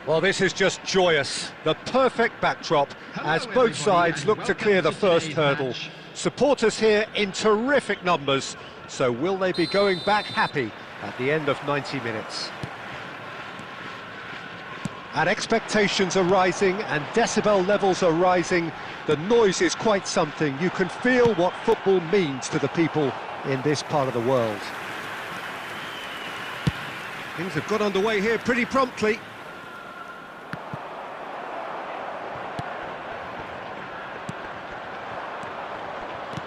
Well, this is just joyous. The perfect backdrop as both sides look to clear the first hurdle. Supporters here in terrific numbers, so will they be going back happy at the end of 90 minutes? And expectations are rising and decibel levels are rising. The noise is quite something. You can feel what football means to the people in this part of the world. Things have got underway here pretty promptly.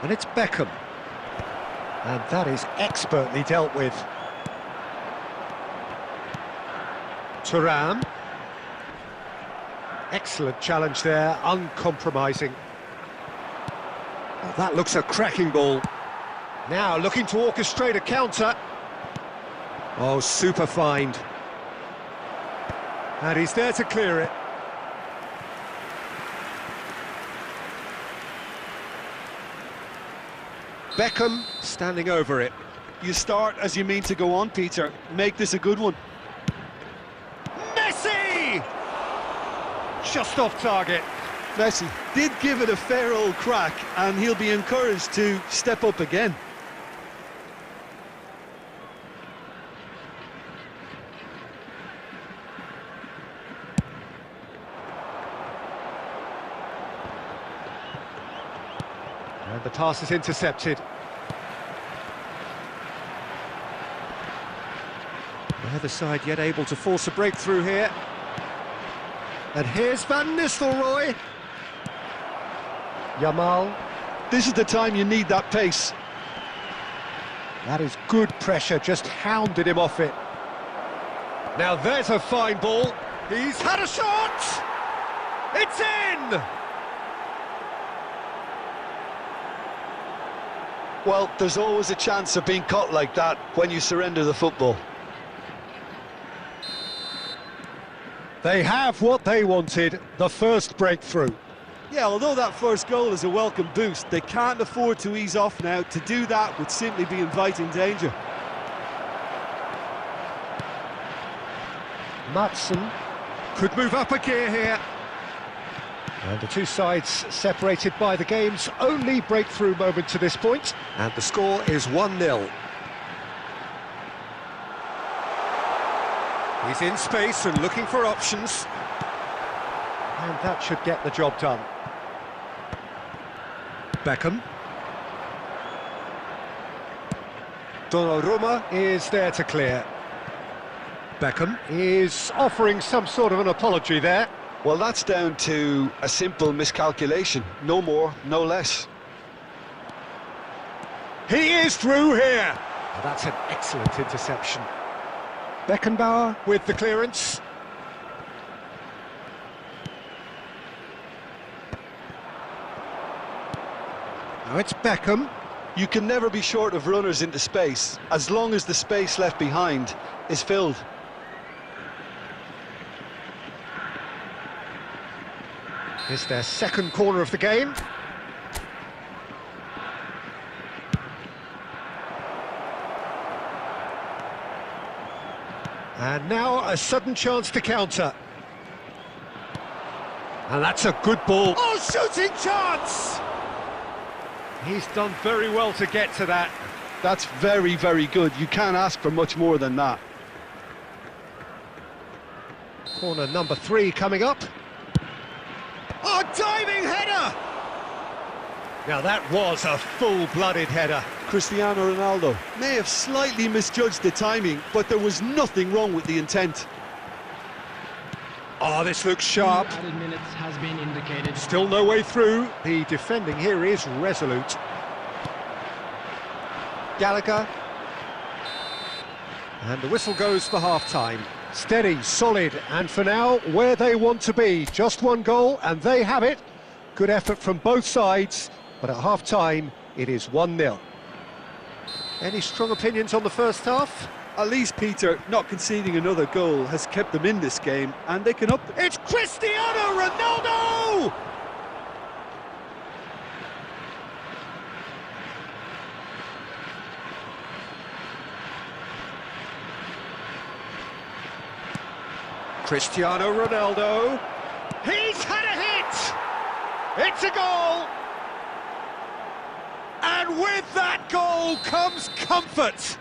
And it's Beckham. And that is expertly dealt with. Thuram. Excellent challenge there, uncompromising. Oh, that looks a cracking ball. Now looking to orchestrate a counter. Oh, super find. And he's there to clear it. Beckham standing over it. You start as you mean to go on, Peter. Make this a good one. Messi! Just off target. Messi did give it a fair old crack, and he'll be encouraged to step up again. And the pass is intercepted. Neither side yet able to force a breakthrough here. And here's Van Nistelrooy. Yamal. This is the time you need that pace. That is good pressure, just hounded him off it. Now there's a fine ball. He's had a shot! It's in! Well, there's always a chance of being caught like that when you surrender the football. They have what they wanted, the first breakthrough. Yeah, although that first goal is a welcome boost, they can't afford to ease off now. To do that would simply be inviting danger. Matson could move up a gear here. And the two sides separated by the game's only breakthrough moment to this point. And the score is 1-0. He's in space and looking for options. And that should get the job done. Beckham. Donnarumma is there to clear. Beckham is offering some sort of an apology there. Well, that's down to a simple miscalculation. No more, no less. He is through here. Oh, that's an excellent interception. Beckenbauer with the clearance. Now it's Beckham. You can never be short of runners into space, as long as the space left behind is filled. Is their second corner of the game. And now a sudden chance to counter. And that's a good ball. Oh, shooting chance! He's done very well to get to that. That's very, very good. You can't ask for much more than that. Corner number 3 coming up. Oh, diving header! Now that was a full-blooded header. Cristiano Ronaldo may have slightly misjudged the timing, but there was nothing wrong with the intent. Oh, this looks sharp. Added minutes has been indicated. Still no way through. The defending here is resolute. Gallagher. And the whistle goes for half-time. Steady, solid, and for now, where they want to be. Just one goal, and they have it. Good effort from both sides, but at half-time, it is 1-0. Any strong opinions on the first half? At least, Peter, not conceding another goal has kept them in this game, and they can up... It's Cristiano Ronaldo! Cristiano Ronaldo. He's had a hit! It's a goal! And with that goal comes comfort.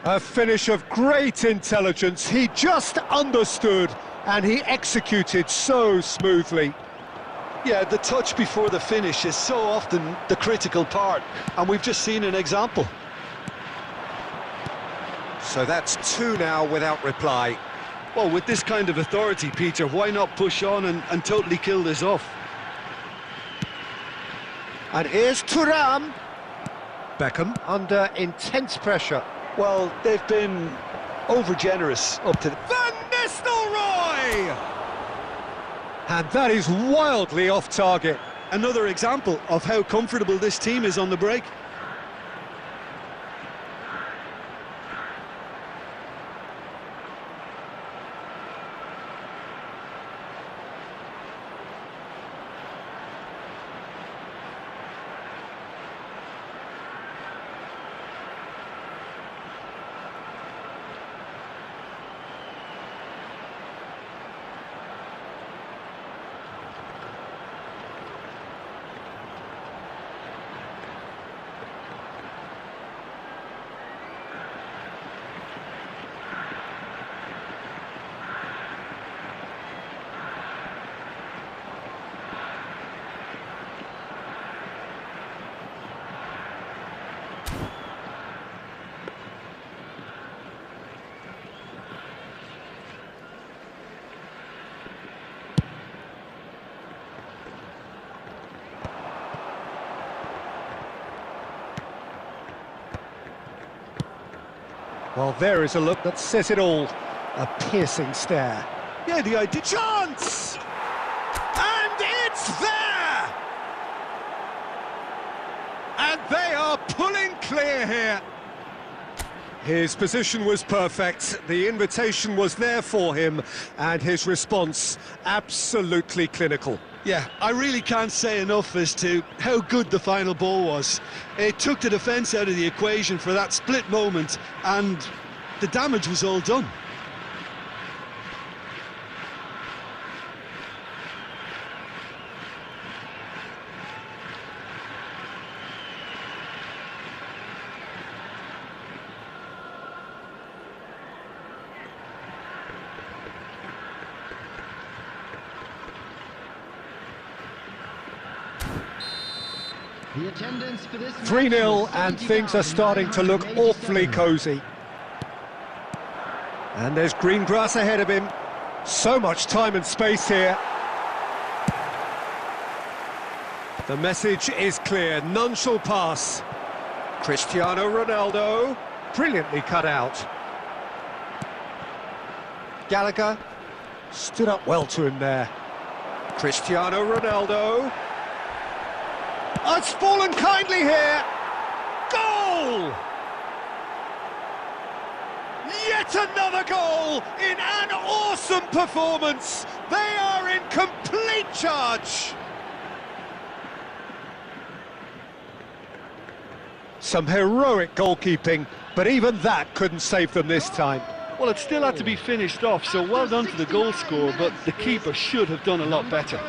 A finish of great intelligence. He just understood and he executed so smoothly. Yeah, the touch before the finish is so often the critical part, and we've just seen an example. So that's 2 now without reply. Well, with this kind of authority, Peter, why not push on and totally kill this off? And here's Thuram. Beckham under intense pressure. Well, they've been over-generous up to... Van Nistelrooy! And that is wildly off target. Another example of how comfortable this team is on the break. Well, there is a look that says it all. A piercing stare. Yeah, the idea... Chance! And it's there! And they are pulling clear here. His position was perfect, the invitation was there for him, and his response absolutely clinical. Yeah, I really can't say enough as to how good the final ball was. It took the defence out of the equation for that split moment, and the damage was all done. The attendance for this 3-0 and things are starting to look awfully cosy. And there's green grass ahead of him. So much time and space here. The message is clear, none shall pass. Cristiano Ronaldo, brilliantly cut out. Gallagher stood up well to him there. Cristiano Ronaldo. Oh, it's fallen kindly here. Goal! Yet another goal in an awesome performance. They are in complete charge. Some heroic goalkeeping, but even that couldn't save them this time. Well, it still had to be finished off, so well done to the goal scorer, but the keeper should have done a lot better.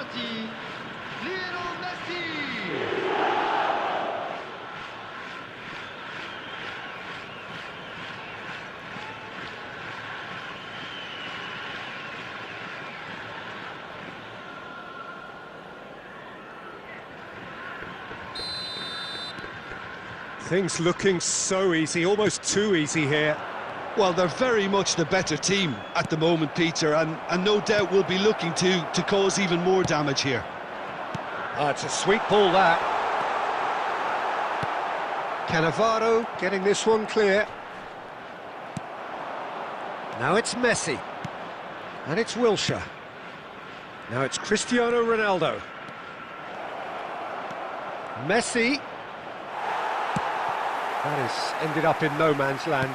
Things looking so easy, almost too easy here. Well, they're very much the better team at the moment, Peter, and no doubt will be looking to cause even more damage here. Oh, it's a sweet ball, that. Cannavaro getting this one clear. Now it's Messi. And it's Wilshere. Now it's Cristiano Ronaldo. Messi. That has ended up in no man's land.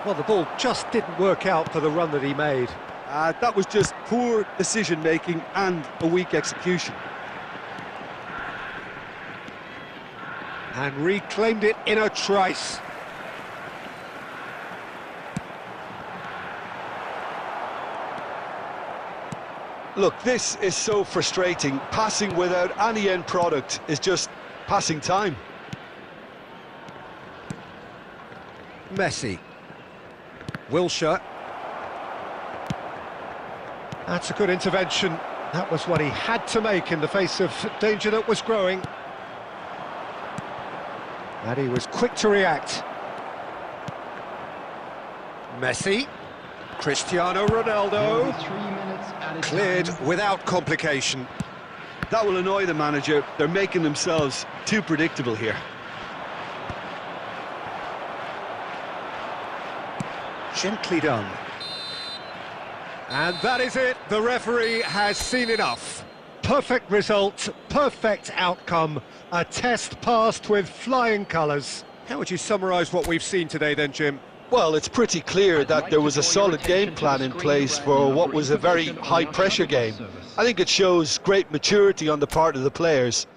Well, the ball just didn't work out for the run that he made. That was just poor decision-making and a weak execution. And reclaimed it in a trice. Look, this is so frustrating. Passing without any end product is just passing time. Messi. Wilshere. That's a good intervention. That was what he had to make in the face of danger that was growing. And he was quick to react. Messi. Cristiano Ronaldo. 3 minutes added Cleared time. without complication. That will annoy the manager. They're making themselves too predictable here. Gently done. And that is it. The referee has seen enough. Perfect result, perfect outcome. A test passed with flying colours. How would you summarise what we've seen today then, Jim? Well, it's pretty clear that there was a solid game plan in place for what was a very high-pressure game. I think it shows great maturity on the part of the players.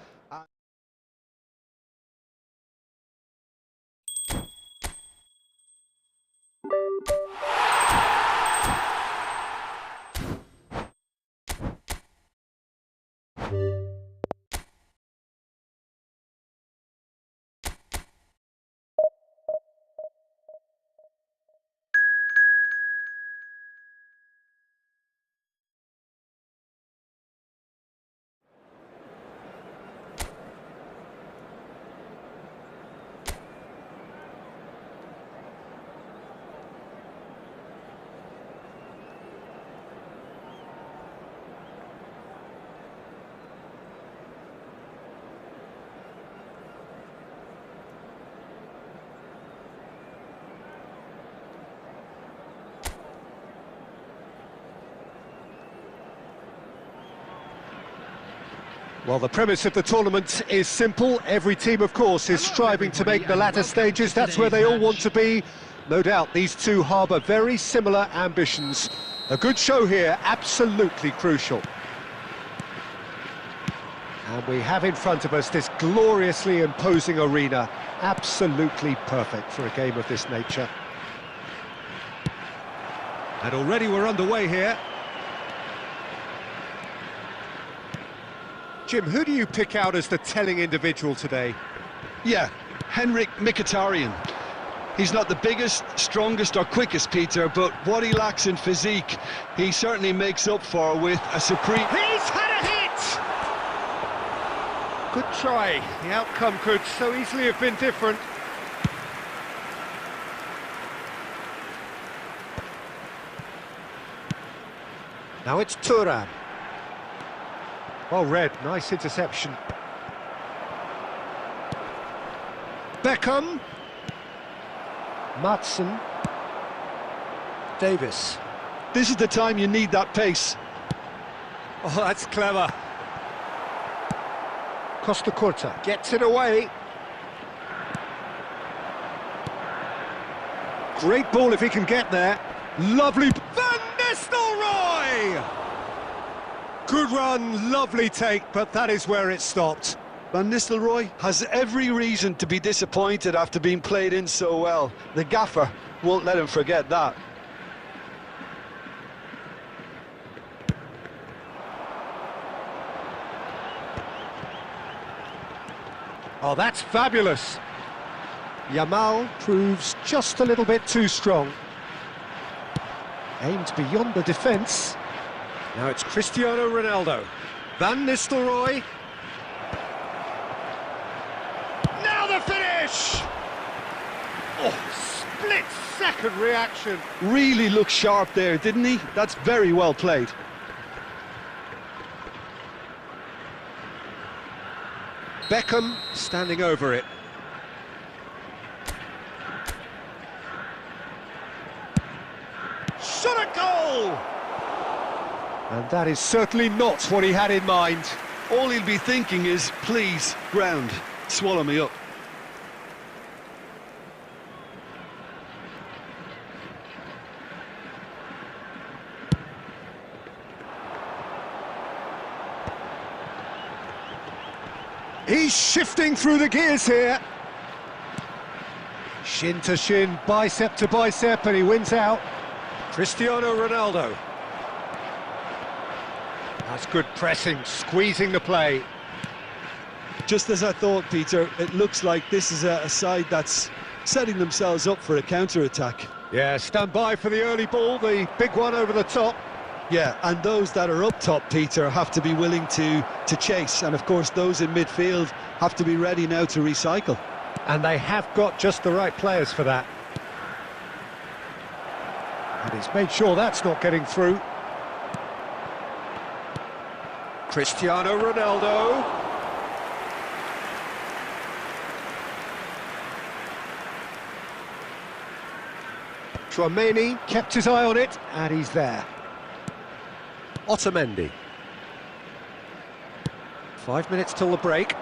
Well, the premise of the tournament is simple. Every team, of course, is striving to make the latter stages. That's where they all want to be. No doubt these two harbour very similar ambitions. A good show here, absolutely crucial. And we have in front of us this gloriously imposing arena. Absolutely perfect for a game of this nature. And already we're underway here. Jim, who do you pick out as the telling individual today? Yeah, Henrik Mkhitaryan. He's not the biggest, strongest or quickest, Peter, but what he lacks in physique, he certainly makes up for with a supreme... He's had a hit! Good try. The outcome could so easily have been different. Now it's Thuram. Well read, nice interception. Beckham. Maatsen. Davis. This is the time you need that pace. Oh, that's clever. Costa Curta gets it away. Great ball if he can get there. Lovely. Van Nistelrooy! Good run, lovely take, but that is where it stopped. Van Nistelrooy has every reason to be disappointed after being played in so well. The gaffer won't let him forget that. Oh, that's fabulous. Yamal proves just a little bit too strong. Aimed beyond the defence. Now it's Cristiano Ronaldo. Van Nistelrooy. Now the finish! Oh, split-second reaction. Really looked sharp there, didn't he? That's very well played. Beckham standing over it. Shot a goal! And that is certainly not what he had in mind. All he'll be thinking is, please, ground, swallow me up. He's shifting through the gears here. Shin to shin, bicep to bicep, and he wins out. Cristiano Ronaldo. That's good pressing, squeezing the play. Just as I thought, Peter, it looks like this is a side that's setting themselves up for a counter-attack. Yeah, stand by for the early ball, the big one over the top. Yeah, and those that are up top, Peter, have to be willing to chase. And, of course, those in midfield have to be ready now to recycle. And they have got just the right players for that. And he's made sure that's not getting through. Cristiano Ronaldo. Tchouaméni kept his eye on it, and he's there. Otamendi. 5 minutes till the break.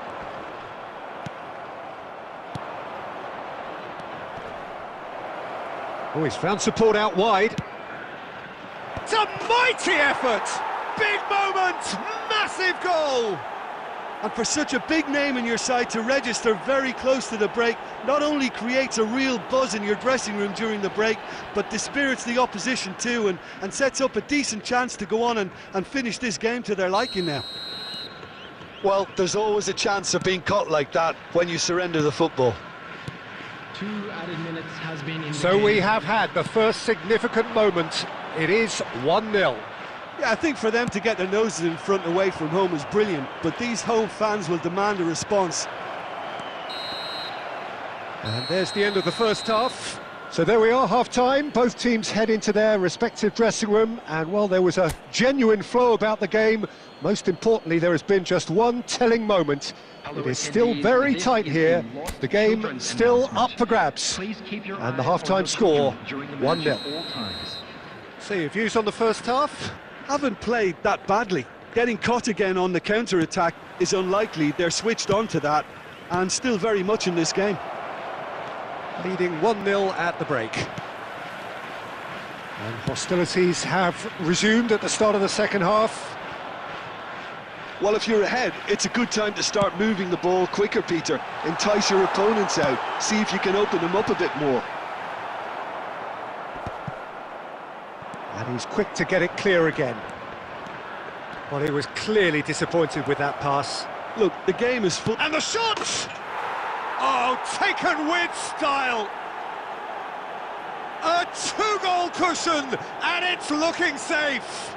Oh, he's found support out wide. It's a mighty effort! Big moment! Massive goal! And for such a big name in your side to register very close to the break, not only creates a real buzz in your dressing room during the break, but dispirits the opposition too, and sets up a decent chance to go on and finish this game to their liking now. Well, there's always a chance of being caught like that when you surrender the football. 2 added minutes has been in So the game. we have had the first significant moment. It is 1-0. Yeah, I think for them to get their noses in front away from home is brilliant, but these home fans will demand a response. And there's the end of the first half. So there we are, half-time. Both teams head into their respective dressing room, and while there was a genuine flow about the game, most importantly, there has been just one telling moment. It is still very tight here. The game still up for grabs. And the half-time score, 1-0. So your views on the first half? Haven't played that badly. Getting caught again on the counter-attack is unlikely. They're switched on to that, and still very much in this game. Leading 1-0 at the break. And hostilities have resumed at the start of the second half. Well, if you're ahead, it's a good time to start moving the ball quicker, Peter. Entice your opponents out. See if you can open them up a bit more. And he's quick to get it clear again. Well, he was clearly disappointed with that pass. Look, the game is full. And the shot! Oh, taken with style! A 2-goal cushion, and it's looking safe!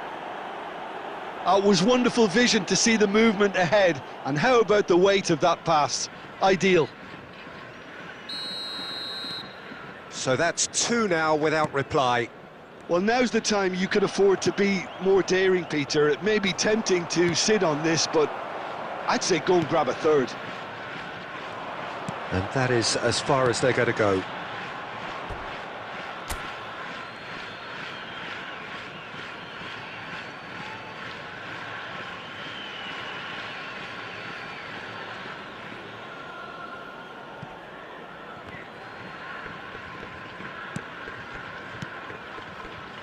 It was wonderful vision to see the movement ahead, and how about the weight of that pass? Ideal. So that's 2 now without reply. Well, now's the time you can afford to be more daring, Peter. It may be tempting to sit on this, but I'd say go and grab a third. And that is as far as they're going to go.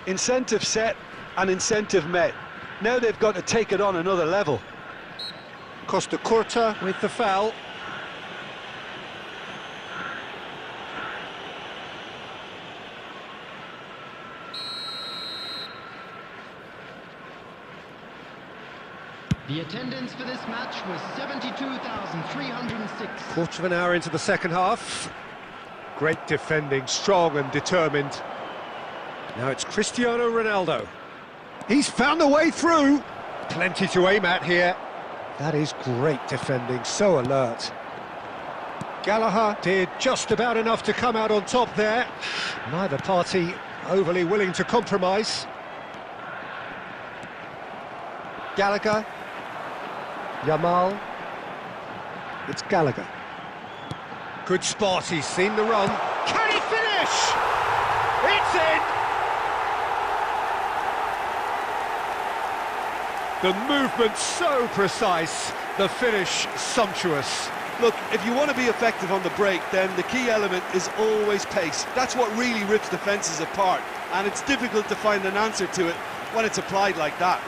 Incentive set and incentive met. Now they've got to take it on another level. Costa Curta with the foul. The attendance for this match was 72,306. Quarter of an hour into the second half. Great defending, strong and determined. Now it's Cristiano Ronaldo. He's found a way through. Plenty to aim at here. That is great defending, so alert. Gallagher did just about enough to come out on top there. Neither party overly willing to compromise. Gallagher. Yamal. It's Gallagher. Good spot, he's seen the run. Can he finish? It's in! The movement so precise, the finish sumptuous. Look, if you want to be effective on the break, then the key element is always pace. That's what really rips defences apart, and it's difficult to find an answer to it when it's applied like that.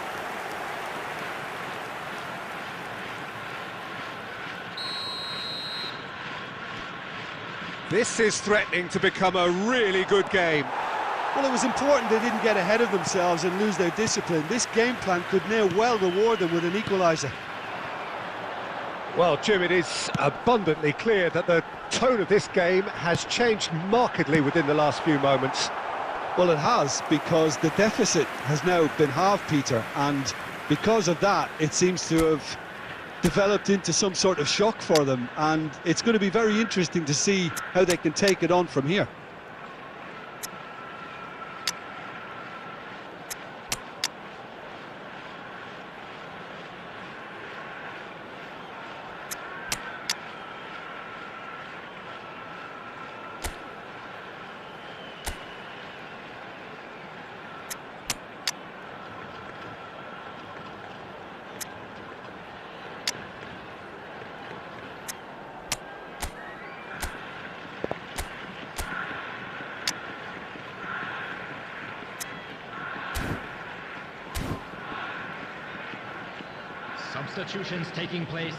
This is threatening to become a really good game. Well, it was important they didn't get ahead of themselves and lose their discipline. This game plan could now well reward them with an equaliser. Well, Jim, it is abundantly clear that the tone of this game has changed markedly within the last few moments. Well, it has, because the deficit has now been halved, Peter, and because of that, it seems to have developed into some sort of shock for them, and it's going to be very interesting to see how they can take it on from here. Substitutions taking place.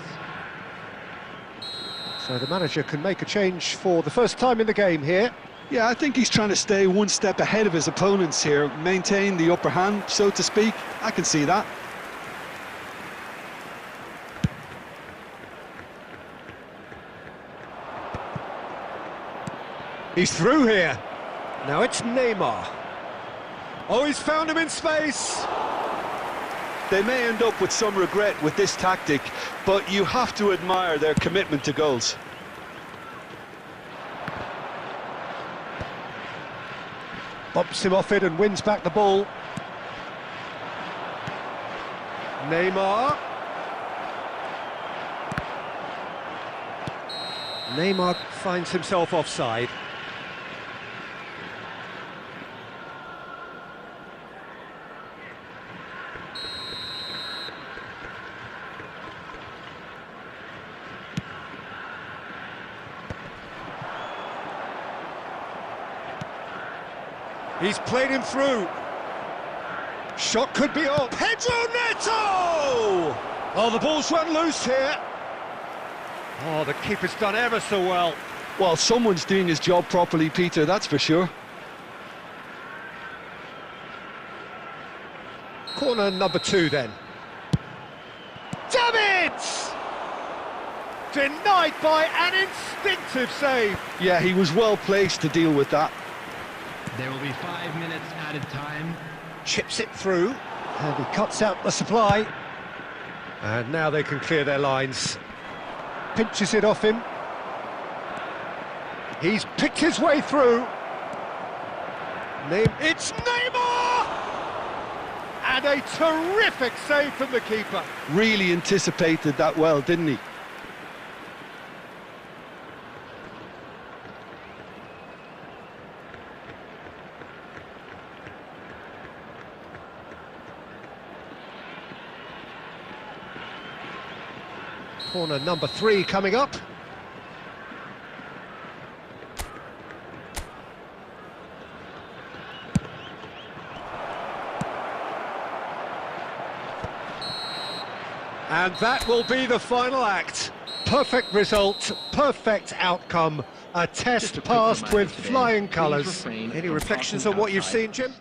So the manager can make a change for the first time in the game here. Yeah, I think he's trying to stay one step ahead of his opponents here, maintain the upper hand, so to speak. I can see that. He's through here. Now it's Neymar. Oh, he's found him in space. They may end up with some regret with this tactic, but you have to admire their commitment to goals. Bumps him off it and wins back the ball. Neymar. Neymar finds himself offside. He's played him through. Shot could be on. Pedro Neto! Oh, the ball's run loose here. Oh, the keeper's done ever so well. Well, someone's doing his job properly, Peter, that's for sure. Corner number 2 then. Davids! Denied by an instinctive save. Yeah, he was well placed to deal with that. There will be 5 minutes added time. Chips it through. And he cuts out the supply. And now they can clear their lines. Pinches it off him. He's picked his way through. It's Neymar! And a terrific save from the keeper. Really anticipated that well, didn't he? Corner number 3 coming up. And that will be the final act. Perfect result, perfect outcome. A test passed with flying colours. Any reflections on what you've seen, Jim?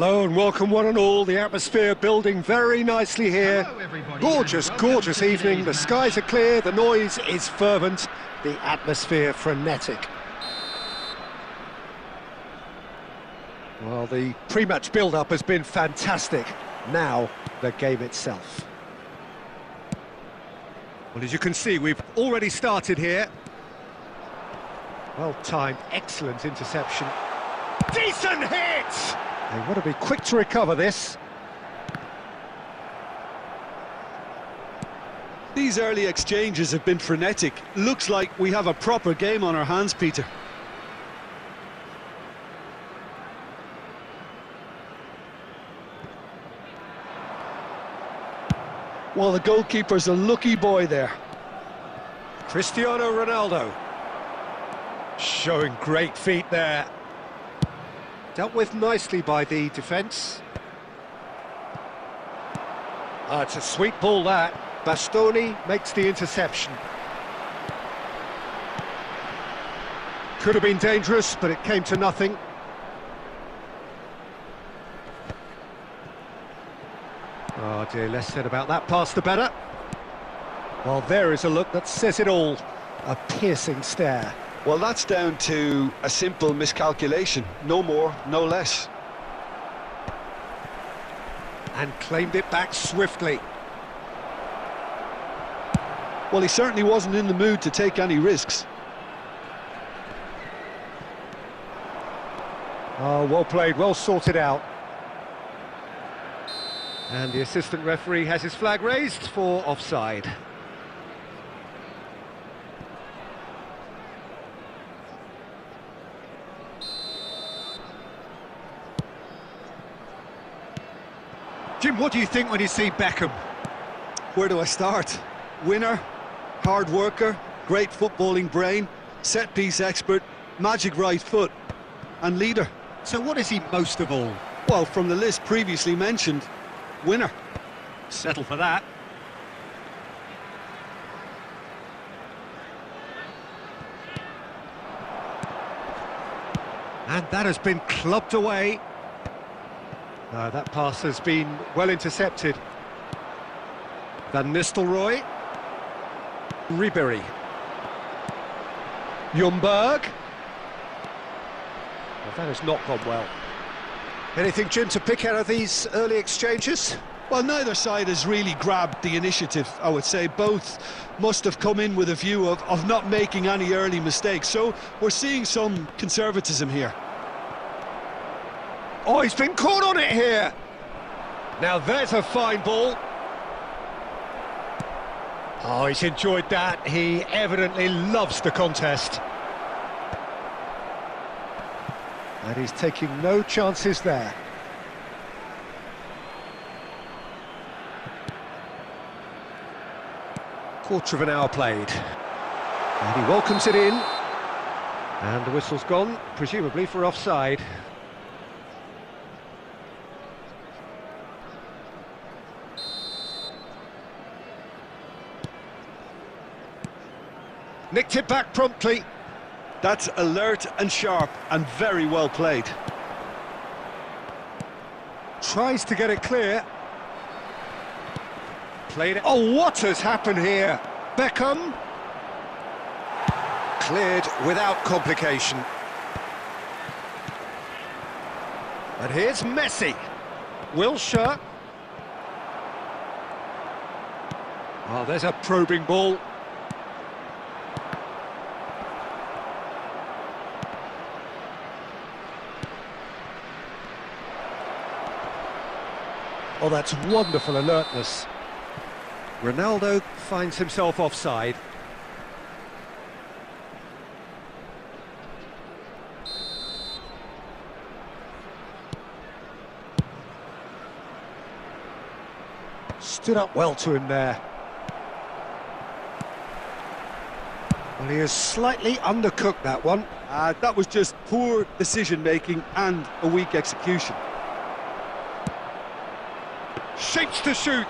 Hello and welcome one and all. The atmosphere building very nicely here. Hello, everybody, Gorgeous, and welcome gorgeous to evening. The today's skies are clear, the noise is fervent, the atmosphere frenetic. Well, the pre-match build-up has been fantastic. Now, the game itself. Well, as you can see, we've already started here. Well-timed, excellent interception. Decent hit! They want to be quick to recover this. These early exchanges have been frenetic. Looks like we have a proper game on our hands, Peter. Well, the goalkeeper's a lucky boy there. Cristiano Ronaldo. Showing great feet there. Dealt with nicely by the defence. It's a sweet ball that. Bastoni makes the interception. Could have been dangerous, but it came to nothing. Oh dear, less said about that pass the better. Well, there is a look that says it all. A piercing stare. Well, that's down to a simple miscalculation. No more, no less. And claimed it back swiftly. Well, he certainly wasn't in the mood to take any risks. Oh, well played, well sorted out. And the assistant referee has his flag raised for offside. Jim, what do you think when you see Beckham? Where do I start? Winner, hard worker, great footballing brain, set-piece expert, magic right foot, and leader. So what is he most of all? Well, from the list previously mentioned, winner. Settle for that. And that has been clubbed away. No, that pass has been well intercepted. Van Nistelrooy. Ribéry. Ljungberg. Well, that has not gone well. Anything, Jim, to pick out of these early exchanges? Well, neither side has really grabbed the initiative, I would say. Both must have come in with a view of not making any early mistakes. So we're seeing some conservatism here. Oh, he's been caught on it here. Now there's a fine ball. Oh, he's enjoyed that. He evidently loves the contest. And he's taking no chances there. Quarter of an hour played. And he welcomes it in. And the whistle's gone, presumably for offside. Nicked it back promptly. That's alert and sharp and very well played. Tries to get it clear. Played it. Oh, what has happened here? Beckham. Cleared without complication. And here's Messi. Wilshere. Oh, there's a probing ball. Oh, that's wonderful alertness. Ronaldo finds himself offside. Stood up well to him there. Well, he has slightly undercooked that one. That was just poor decision-making and a weak execution. Shapes to shoot.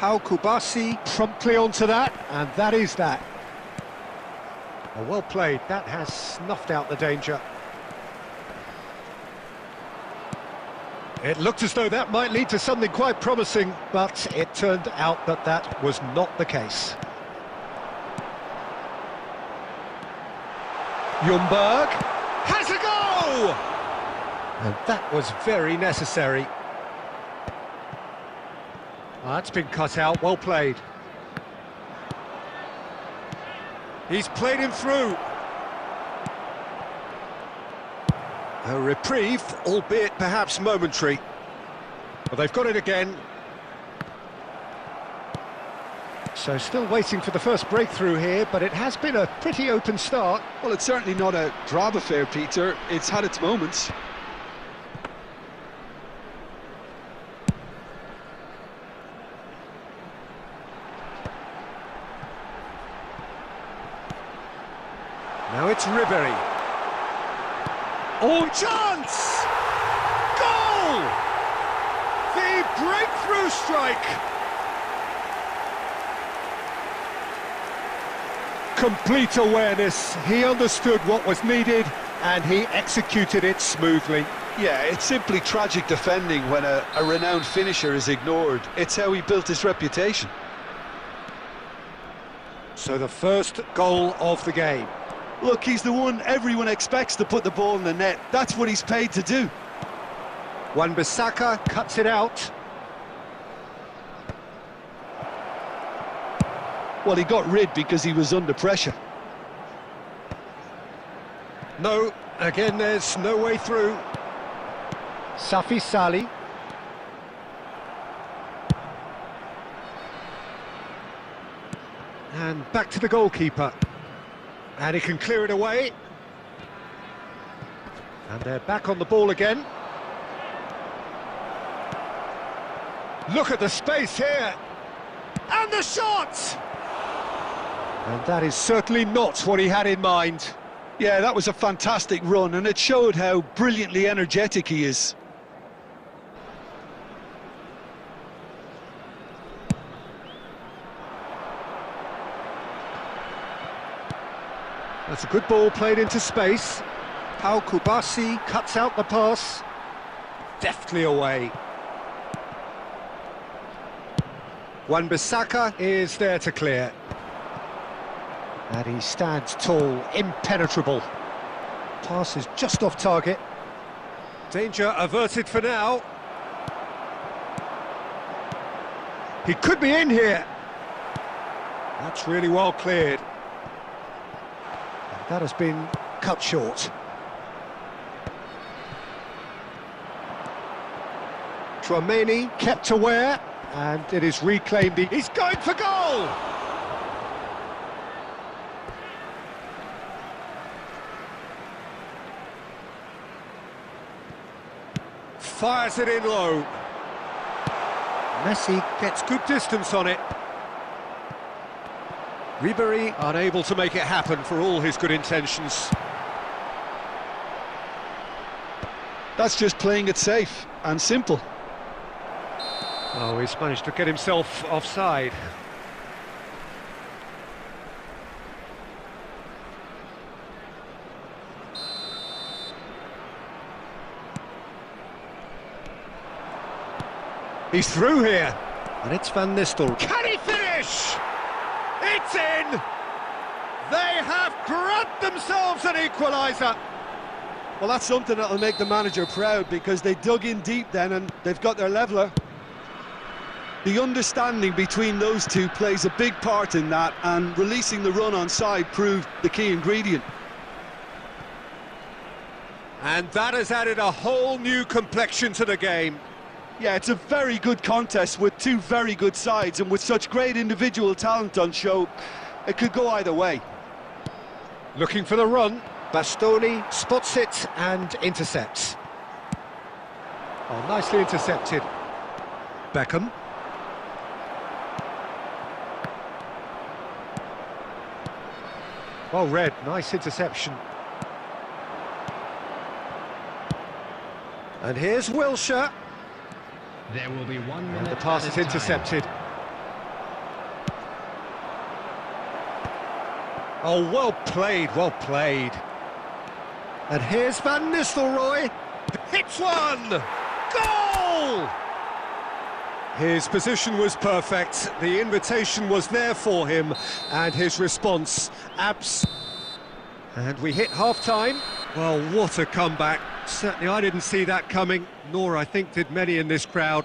Pau Kubasi promptly onto that, and that is that. Oh, well played, that has snuffed out the danger. It looked as though that might lead to something quite promising, but it turned out that that was not the case. Ljungberg has a go! And that was very necessary. That's been cut out, well played. He's played him through. A reprieve, albeit perhaps momentary. But they've got it again. So still waiting for the first breakthrough here, but it has been a pretty open start. Well, it's certainly not a drab affair, Peter. It's had its moments. Now it's Ribery. Oh, chance! Goal! The breakthrough strike! Complete awareness. He understood what was needed and he executed it smoothly. Yeah, it's simply tragic defending when a renowned finisher is ignored. It's how he built his reputation. So the first goal of the game. Look, he's the one everyone expects to put the ball in the net. That's what he's paid to do. Wan-Bissaka cuts it out. Well, he got rid because he was under pressure. No, again there's no way through. Safi Salih. And back to the goalkeeper. And he can clear it away. And they're back on the ball again. Look at the space here. And the shot! And that is certainly not what he had in mind. Yeah, that was a fantastic run, and it showed how brilliantly energetic he is. That's a good ball played into space. Pau Kubasi cuts out the pass. Deftly away. Wan-Bissaka is there to clear. And he stands tall, impenetrable. Pass is just off target. Danger averted for now. He could be in here. That's really well cleared. And that has been cut short. Tchouaméni kept aware, and it is reclaimed. He's going for goal! Fires it in low. Messi gets good distance on it. Ribery unable to make it happen for all his good intentions. That's just playing it safe and simple. Oh, he's managed to get himself offside. He's through here, and it's Van Nistelrooy. Can he finish? It's in! They have grabbed themselves an equaliser. Well, that's something that'll make the manager proud, because they dug in deep then and they've got their leveller. The understanding between those two plays a big part in that, and releasing the run on side proved the key ingredient. And that has added a whole new complexion to the game. Yeah, it's a very good contest with two very good sides, and with such great individual talent on show, it could go either way. Looking for the run, Bastoni spots it and intercepts. Oh, nicely intercepted. Beckham. Well read, nice interception. And here's Wilshere. There will be 1 minute. And the pass is intercepted. Oh, well played, well played. And here's Van Nistelrooy. Hits one! Goal! His position was perfect, the invitation was there for him, and his response, And we hit half-time. Well, what a comeback. Certainly I didn't see that coming, nor I think did many in this crowd.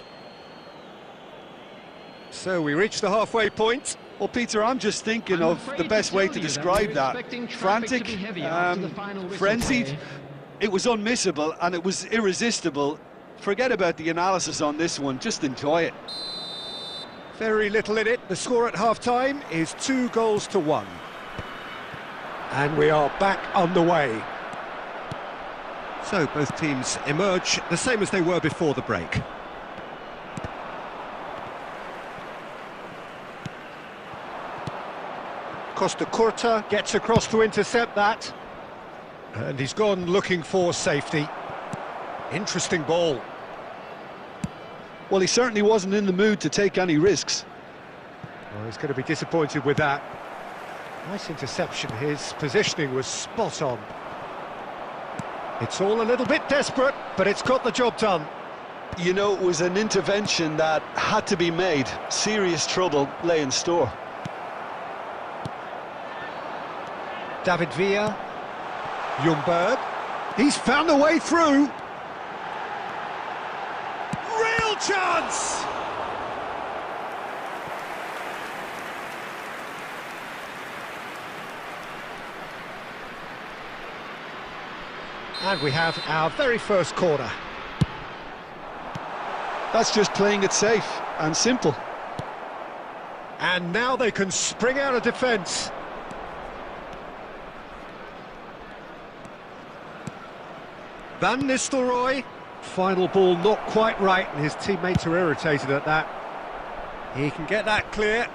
So we reached the halfway point. Well, Peter, I'm just thinking of the best way to describe that. Frantic, frenzied. It was unmissable and it was irresistible. Forget about the analysis on this one, just enjoy it. Very little in it. The score at half-time is 2-1. And we are back on the way. So both teams emerge the same as they were before the break. Costa Curta gets across to intercept that. And he's gone looking for safety. Interesting ball. Well, he certainly wasn't in the mood to take any risks. Well, he's going to be disappointed with that. Nice interception. His positioning was spot on. It's all a little bit desperate, but it's got the job done. You know, it was an intervention that had to be made. Serious trouble lay in store. David Villa. Ljungberg. He's found a way through. Real chance! And we have our very first corner. That's just playing it safe and simple. And now they can spring out of defence. Van Nistelrooy. Final ball not quite right, and his teammates are irritated at that. He can get that clear.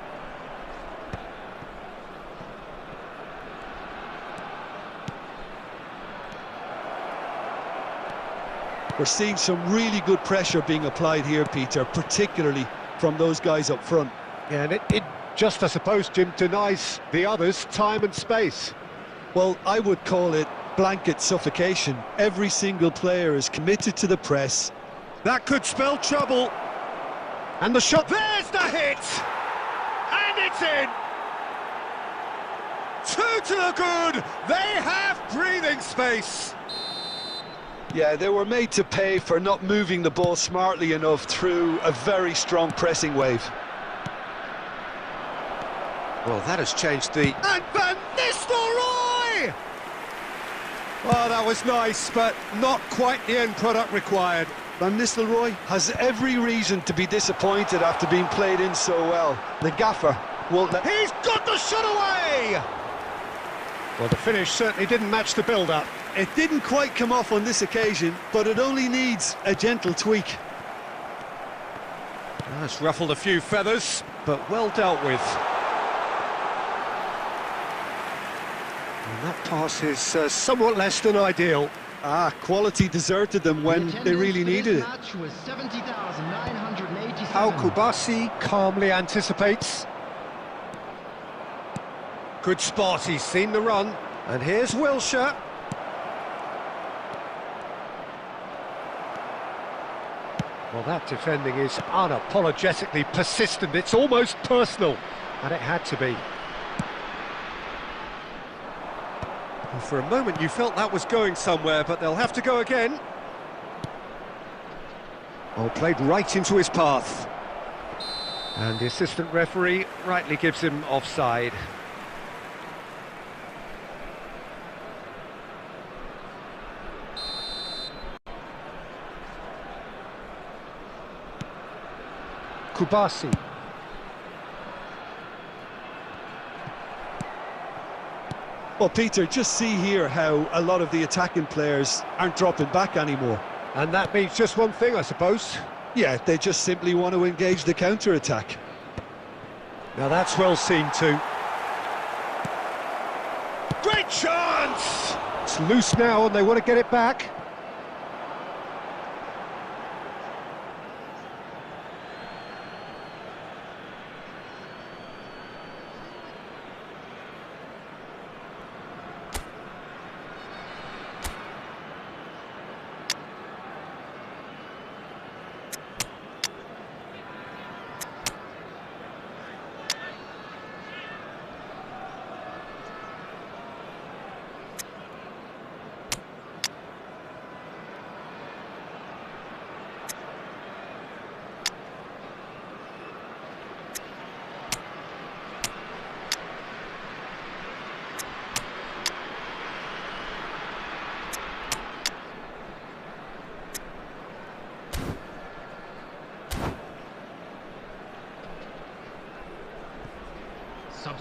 We're seeing some really good pressure being applied here, Peter, particularly from those guys up front. Yeah, and it just, I suppose, Jim, denies the others time and space. Well, I would call it blanket suffocation. Every single player is committed to the press. That could spell trouble. And the shot, there's the hit! And it's in! 2 to the good! They have breathing space! Yeah, they were made to pay for not moving the ball smartly enough through a very strong pressing wave. Well, that has changed the... And Van Nistelrooy! Oh, that was nice, but not quite the end product required. Van Nistelrooy has every reason to be disappointed after being played in so well. The gaffer won't let... He's got the shot away! Well, the finish certainly didn't match the build-up. It didn't quite come off on this occasion, but it only needs a gentle tweak. That's ruffled a few feathers, but well dealt with. And that pass is somewhat less than ideal. Quality deserted them when they really needed it. Al Kubasi calmly anticipates. Good spot, he's seen the run. And here's Wilshere. Well, that defending is unapologetically persistent. It's almost personal, and it had to be. And for a moment you felt that was going somewhere, but they'll have to go again. Oh, played right into his path. And the assistant referee rightly gives him offside. Kubasi. Well, Peter, just see here how a lot of the attacking players aren't dropping back anymore. And that means just one thing, I suppose. Yeah, they just simply want to engage the counter-attack. Now that's well seen too. Great chance! It's loose now and they want to get it back.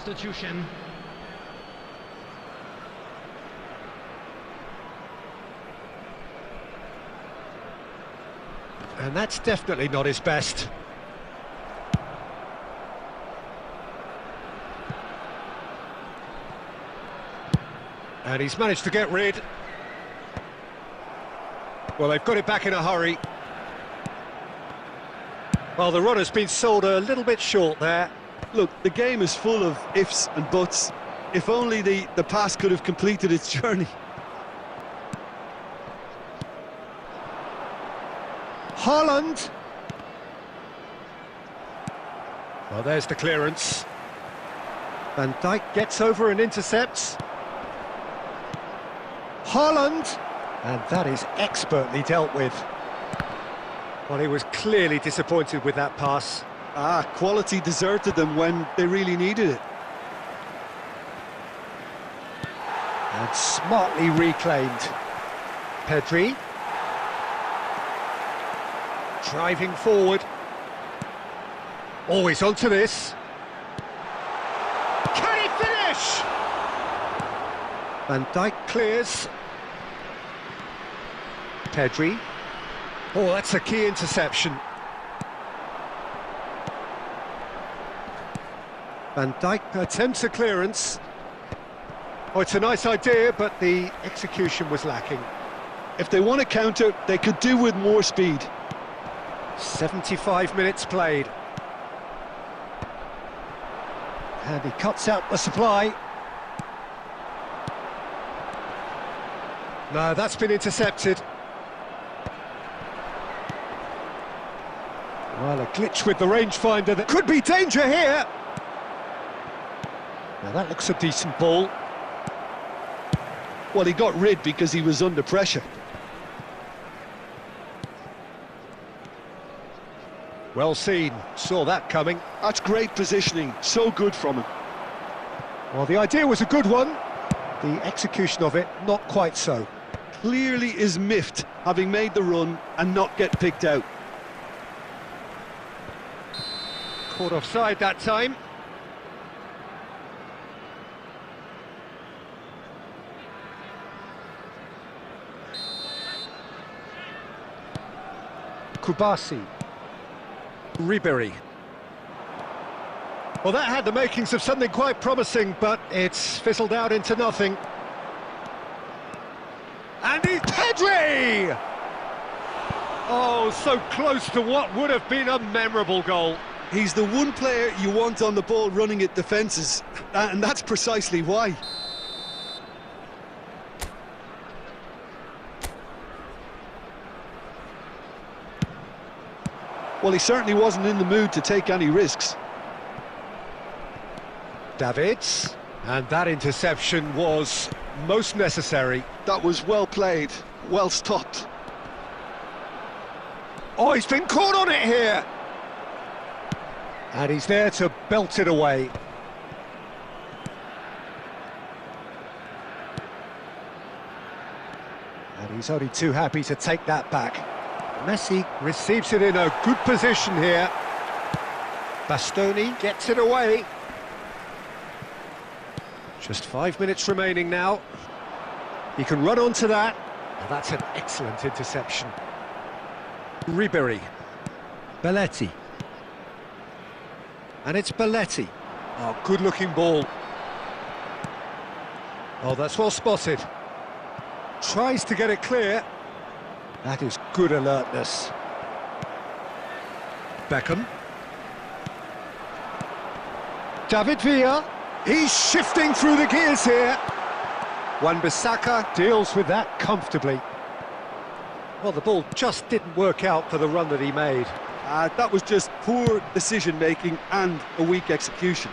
substitution. And that's definitely not his best. And he's managed to get rid. Well, they've got it back in a hurry. Well, the runner's been sold a little bit short there. Look, the game is full of ifs and buts. If only the pass could have completed its journey. Haaland. Well, there's the clearance. Van Dijk gets over and intercepts. Haaland. And that is expertly dealt with. Well, he was clearly disappointed with that pass. Quality deserted them when they really needed it. And smartly reclaimed. Pedri. Driving forward. Always onto this. Can he finish? Van Dijk clears. Pedri. Oh, that's a key interception. Van Dijk attempts a clearance. Oh, it's a nice idea, but the execution was lacking. If they want to counter, they could do with more speed. 75 minutes played. And he cuts out the supply. No, that's been intercepted. Well, a glitch with the rangefinder. There could be danger here. Now that looks a decent ball. Well, he got rid because he was under pressure. Well seen, saw that coming. That's great positioning, so good from him. Well, the idea was a good one. The execution of it, not quite so. Clearly is miffed, having made the run and not get picked out. Caught offside that time. Kubasi. Ribery. Well, that had the makings of something quite promising, but it's fizzled out into nothing. And it's Pedri! Oh, so close to what would have been a memorable goal. He's the one player you want on the ball running at defences, and that's precisely why. Well, he certainly wasn't in the mood to take any risks. Davids, and that interception was most necessary. That was well played, well stopped. Oh, he's been caught on it here! And he's there to belt it away. And he's only too happy to take that back. Messi receives it in a good position here. Bastoni gets it away. Just 5 minutes remaining now. He can run onto that. And that's an excellent interception. Ribery. Belletti. And it's Belletti. Oh, good-looking ball. Oh, that's well spotted. Tries to get it clear. That is good alertness. Beckham. David Villa. He's shifting through the gears here. Wan-Bissaka deals with that comfortably. Well, the ball just didn't work out for the run that he made. That was just poor decision-making and a weak execution.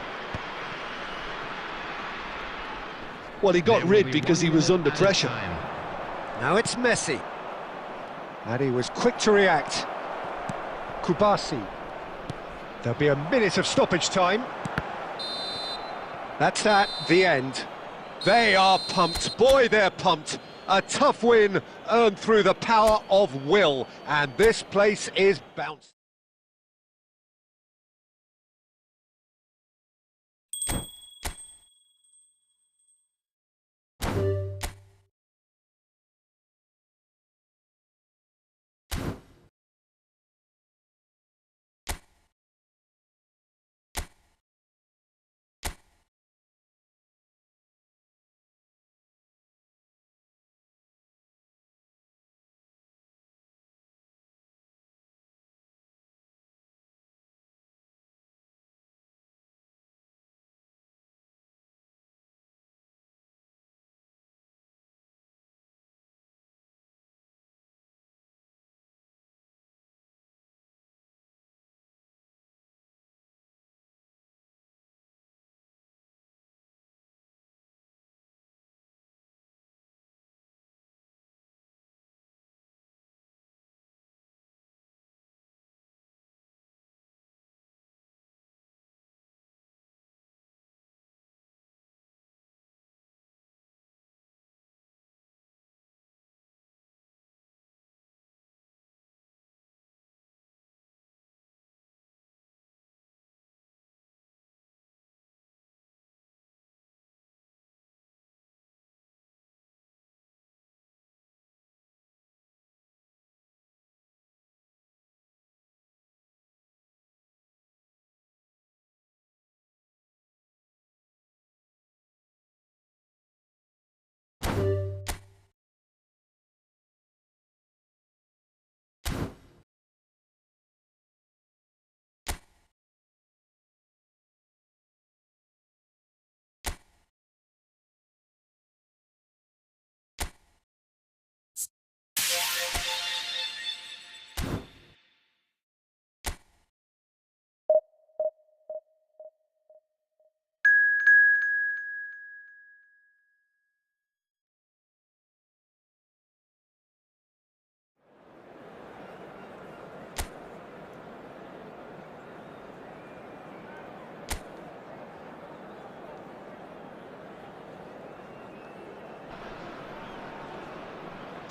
Well, he got rid because he was under pressure. Now it's Messi. And he was quick to react. Kubasi. There'll be a minute of stoppage time. That's that, the end. They are pumped. Boy, they're pumped. A tough win earned through the power of will. And this place is bouncing.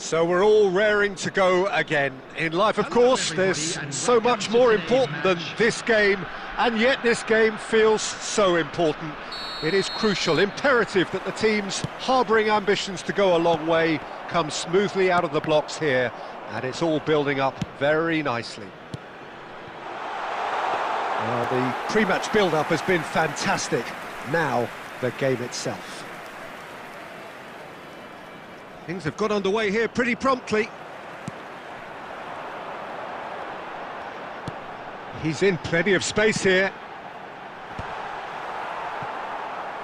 So we're all raring to go again. In life, of course, there's so much more important than this game, and yet this game feels so important. It is crucial, imperative that the teams harbouring ambitions to go a long way come smoothly out of the blocks here, and it's all building up very nicely. Well, the pre-match build-up has been fantastic. Now, the game itself. Things have got underway here pretty promptly. He's in plenty of space here.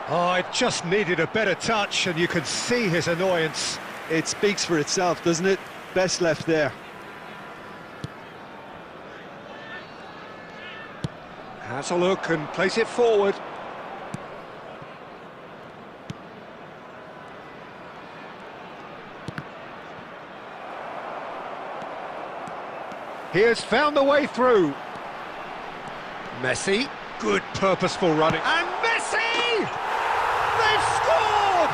Oh, it just needed a better touch, and you can see his annoyance. It speaks for itself, doesn't it? Best left there. Has a look and plays it forward. He has found the way through. Messi, good purposeful running. And Messi! They've scored!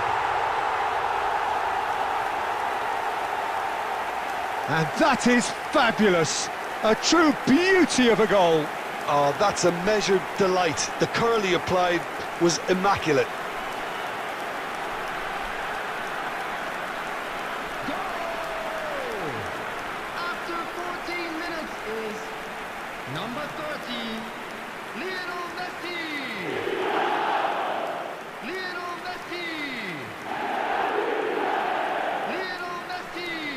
And that is fabulous. A true beauty of a goal. Oh, that's a measured delight. The curl he applied was immaculate. After 14 minutes is number 30, Lionel Messi. Lionel Messi. Lionel Messi.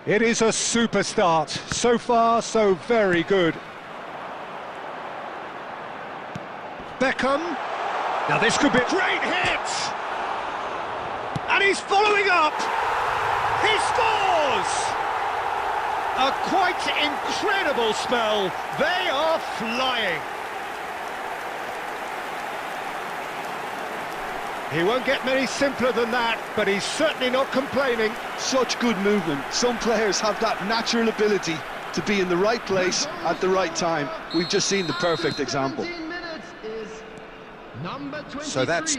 It is a super start. So far, so very good. Beckham. Now this could be a great hit! And he's following up! He scores! A quite incredible spell. They are flying. He won't get many simpler than that, but he's certainly not complaining. Such good movement. Some players have that natural ability to be in the right place at the right time. We've just seen the perfect example. After 17 minutes is number 23. So that's